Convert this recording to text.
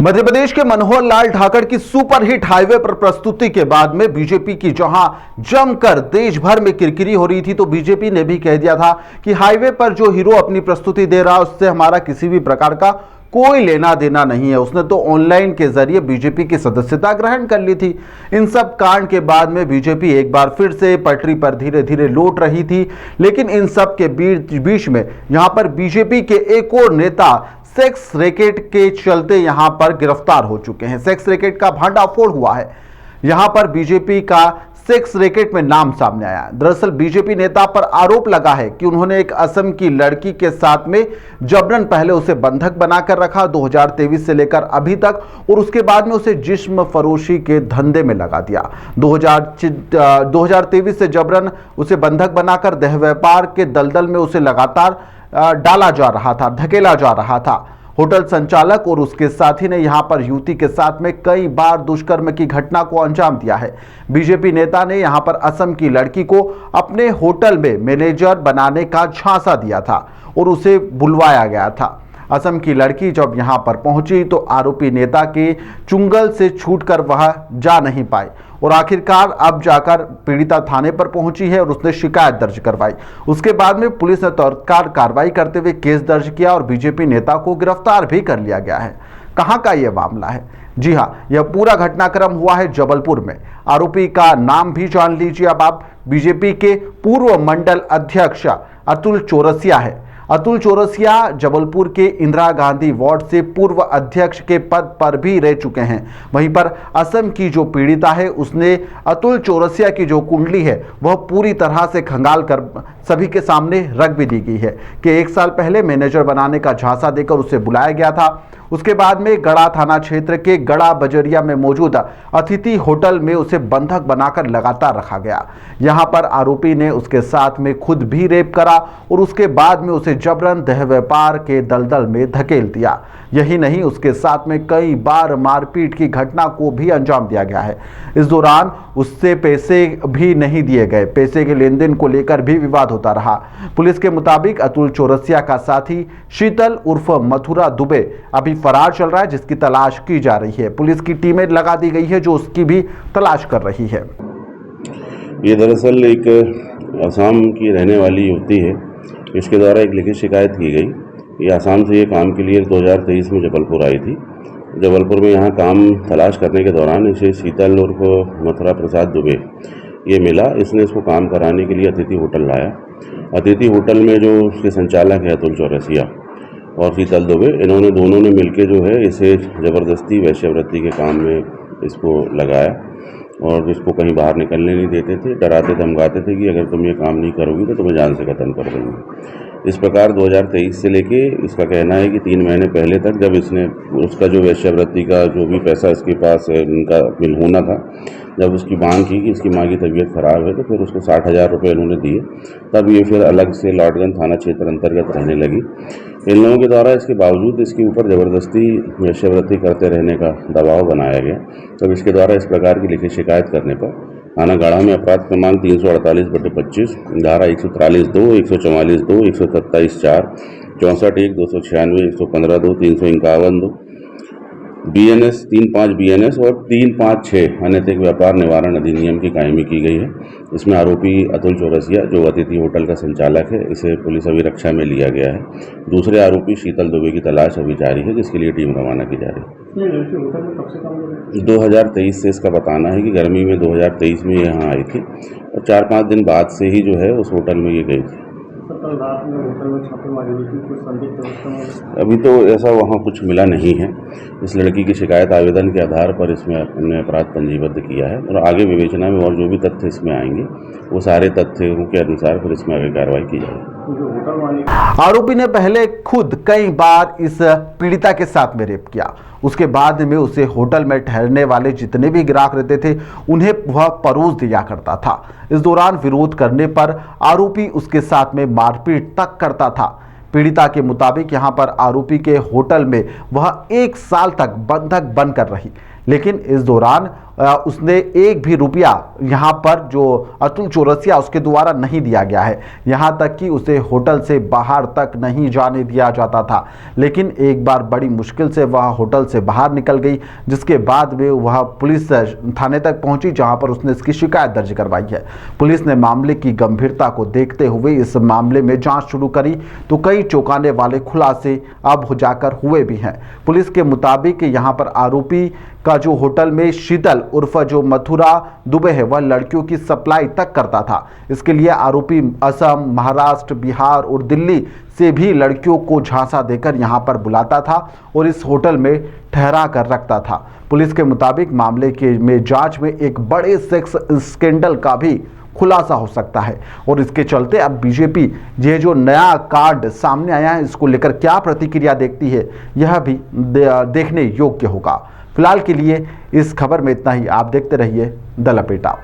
मध्य प्रदेश के मनोहर लाल ठाकरे की superhit highway पर प्रस्तुति के बाद में बीजेपी की जहां जमकर देश भर में किरकिरी हो रही थी, तो बीजेपी ने भी कह दिया था कि हाईवे पर जो हीरो अपनी प्रस्तुति दे रहा है उससे हमारा किसी भी प्रकार का कोई लेना देना नहीं है। उसने तो ऑनलाइन के जरिए बीजेपी की सदस्यता ग्रहण कर ली थी। इन सब कांड के बाद में बीजेपी एक बार फिर से पटरी पर धीरे धीरे लौट रही थी, लेकिन इन सब के बीच में यहां पर बीजेपी के एक और नेता सेक्स रैकेट के चलते यहां पर गिरफ्तार हो चुके हैं। सेक्स रैकेट का भांडाफोड़ हुआ है। यहां पर बीजेपी का सेक्स रैकेट में नाम सामने आया। दरअसल बीजेपी नेता पर आरोप लगा है कि उन्होंने एक असम की लड़की के साथ में जबरन पहले उसे बंधक बनाकर रखा 2023 से लेकर अभी तक, और उसके बाद में उसे जिस्म फरोशी के धंधे में लगा दिया। 2023 से जबरन उसे बंधक बनाकर देह व्यापार के दलदल में उसे लगातार डाला जा रहा था, धकेला जा रहा था। होटल संचालक और उसके साथी ने यहां पर युवती के साथ में कई बार दुष्कर्म की घटना को अंजाम दिया है। बीजेपी नेता ने यहां पर असम की लड़की को अपने होटल में मैनेजर बनाने का झांसा दिया था और उसे बुलवाया गया था। असम की लड़की जब यहां पर पहुंची तो आरोपी नेता के चुंगल से छूटकर वह जा नहीं पाई और आखिरकार अब जाकर पीड़िता थाने पर पहुंची है और उसने शिकायत दर्ज करवाई। उसके बाद में पुलिस ने तत्काल कार्रवाई करते हुए केस दर्ज किया और बीजेपी नेता को गिरफ्तार भी कर लिया गया है। कहां का यह मामला है? जी हां, यह पूरा घटनाक्रम हुआ है जबलपुर में। आरोपी का नाम भी जान लीजिए अब आप। बीजेपी के पूर्व मंडल अध्यक्ष अतुल चौरसिया है। अतुल चौरसिया जबलपुर के इंदिरा गांधी वार्ड से पूर्व अध्यक्ष के पद पर भी रह चुके हैं। वहीं पर असम की जो पीड़िता है उसने अतुल चौरसिया की जो कुंडली है वह पूरी तरह से खंगाल कर सभी के सामने रख भी दी गई है कि 1 साल पहले मैनेजर बनाने का झांसा देकर उसे बुलाया गया था। उसके बाद में गड़ा थाना क्षेत्र के गड़ा बजरिया में मौजूद अतिथि होटल में उसे बंधक बनाकर लगातार रखा गया। यहां पर आरोपी ने उसके साथ में खुद भी रेप करा और उसके बाद में उसे जबरन देह व्यापार के दलदल में धकेल दिया। यही नहीं, उसके साथ में कई बार मारपीट की घटना को भी अंजाम दिया गया है। इस दौरान उससे पैसे भी नहीं दिए गए। पैसे के लेन देन को लेकर भी विवाद होता रहा। पुलिस के मुताबिक अतुल चौरसिया का साथी शीतल उर्फ मथुरा दुबे अभी फरार चल रहा है, जिसकी तलाश की जा रही है। पुलिस की टीमें लगा दी गई है जो उसकी भी तलाश कर रही है। ये दरअसल एक असम की रहने वाली युवती है। इसके द्वारा एक लिखित शिकायत की गई। ये आसाम से ये काम के लिए 2023 में जबलपुर आई थी। जबलपुर में यहाँ काम तलाश करने के दौरान इसे शीतल उर्फ मथुरा प्रसाद दुबे ये मिला। इसने इसको काम कराने के लिए अतिथि होटल लाया। अतिथि होटल में जो उसके संचालक है अतुल चौरसिया और शीतल दुबे, इन्होंने दोनों ने मिलके जो है इसे ज़बरदस्ती वैश्यवृत्ति के काम में इसको लगाया और इसको कहीं बाहर निकलने नहीं देते थे। डराते धमकाते थे कि अगर तुम ये काम नहीं करोगी तो तुम्हें जान से खत्म कर देंगे। इस प्रकार 2023 से लेके इसका कहना है कि 3 महीने पहले तक जब इसने उसका जो वैश्यवृत्ति का जो भी पैसा इसके पास इनका बिल होना था, जब उसकी मांग की कि इसकी माँ की तबीयत ख़राब है तो फिर उसको 60,000 रुपये इन्होंने दिए। तब ये फिर अलग से लॉर्डगंज थाना क्षेत्र अंतर्गत रहने लगी। इन लोगों के द्वारा इसके बावजूद इसके ऊपर ज़बरदस्ती वैश्यवृत्ति करते रहने का दबाव बनाया गया। तब इसके द्वारा इस प्रकार की लिखित शिकायत करने पर थाना गाढ़ा में अपराध क्रमांक 348/25, धारा 143(2), 144(2), 127(4), 64(1), 296, 115(2), 351(2), BNS 35 BNS और 356 अनैतिक व्यापार निवारण अधिनियम की कायमी की गई है। इसमें आरोपी अतुल चौरसिया जो अतिथि होटल का संचालक है, इसे पुलिस अभिरक्षा में लिया गया है। दूसरे आरोपी शीतल दुबे की तलाश अभी जारी है, जिसके लिए टीम रवाना की जा रही है। 2023 से इसका बताना है कि गर्मी में 2023 में यहाँ आई थी और 4-5 दिन बाद से ही जो है उस होटल में ये गई थी। अभी तो ऐसा वहाँ कुछ मिला नहीं है। इस लड़की की शिकायत आवेदन के आधार पर इसमें हमने अपराध पंजीबद्ध किया है और आगे विवेचना में और जो भी तथ्य इसमें आएंगे वो सारे तथ्यों के अनुसार फिर इसमें आगे कार्रवाई की जाएगी। आरोपी ने पहले खुद कई बार इस पीड़िता के साथ में रेप किया। उसके बाद में उसे होटल में ठहरने वाले जितने भी ग्राहक रहते थे उन्हें वह परोस दिया करता था। इस दौरान विरोध करने पर आरोपी उसके साथ में मारपीट तक करता था। पीड़िता के मुताबिक यहां पर आरोपी के होटल में वह 1 साल तक बंधक बनकर रही, लेकिन इस दौरान उसने एक भी रुपया यहाँ पर जो अतुल चौरसिया उसके द्वारा नहीं दिया गया है। यहाँ तक कि उसे होटल से बाहर तक नहीं जाने दिया जाता था। लेकिन एक बार बड़ी मुश्किल से वह होटल से बाहर निकल गई, जिसके बाद में वह पुलिस थाने तक पहुंची, जहां पर उसने इसकी शिकायत दर्ज करवाई है। पुलिस ने मामले की गंभीरता को देखते हुए इस मामले में जांच शुरू करी तो कई चौंकाने वाले खुलासे अब हो जाकर हुए भी हैं। पुलिस के मुताबिक यहाँ पर आरोपी का जो होटल में शीतल उर्फ जो मथुरा दुबे है, वह लड़कियों की सप्लाई तक करता था। इसके लिए आरोपी असम, महाराष्ट्र, बिहार और दिल्ली से भी लड़कियों को झांसा देकर यहां पर बुलाता था और इस होटल में ठहरा कर रखता था। पुलिस के मुताबिक मामले में जांच में एक बड़े सेक्स स्कैंडल का भी खुलासा हो सकता है और इसके चलते अब बीजेपी ये जो नया कांड सामने आया है, इसको लेकर क्या प्रतिक्रिया देखती है, यह भी देखने योग्य होगा। फिलहाल के लिए इस खबर में इतना ही। आप देखते रहिए द लपेटा।